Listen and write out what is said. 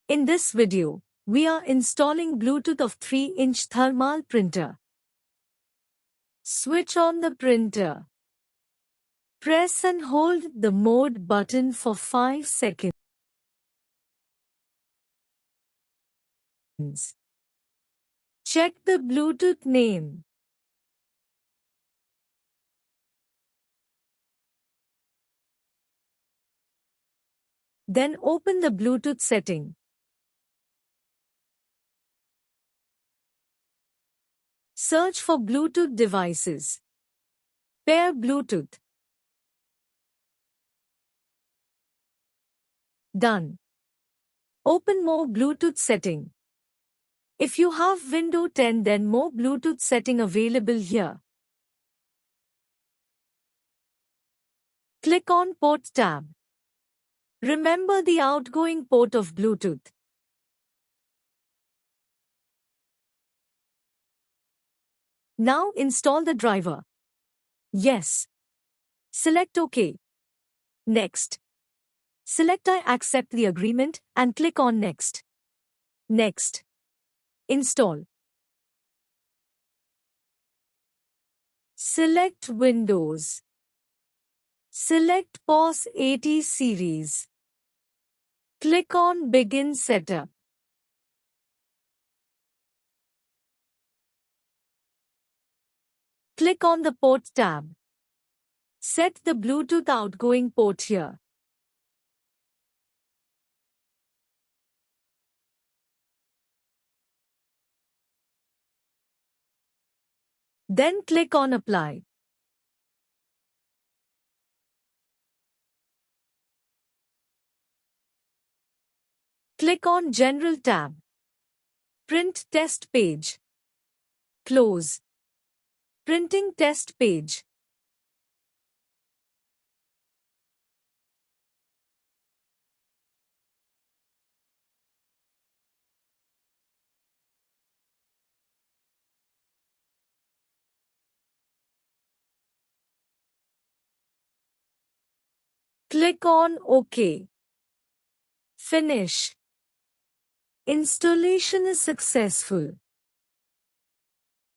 In this video, we are installing Bluetooth of 3-inch thermal printer. Switch on the printer. Press and hold the mode button for 5 seconds. Check the Bluetooth name. Then open the Bluetooth setting. Search for Bluetooth devices. Pair Bluetooth. Done. Open More Bluetooth setting. If you have Windows 10, then more Bluetooth setting available here. Click on Port tab. Remember the outgoing port of Bluetooth. Now install the driver. Yes. Select OK. Next. Select I accept the agreement and click on Next. Next. Install. Select Windows. Select POS 80 series. Click on Begin Setup. Click on the Port tab. Set the Bluetooth outgoing port here. Then click on Apply. Click on General tab. Print Test page. Close. Printing Test page. Click on OK. Finish. Installation is successful.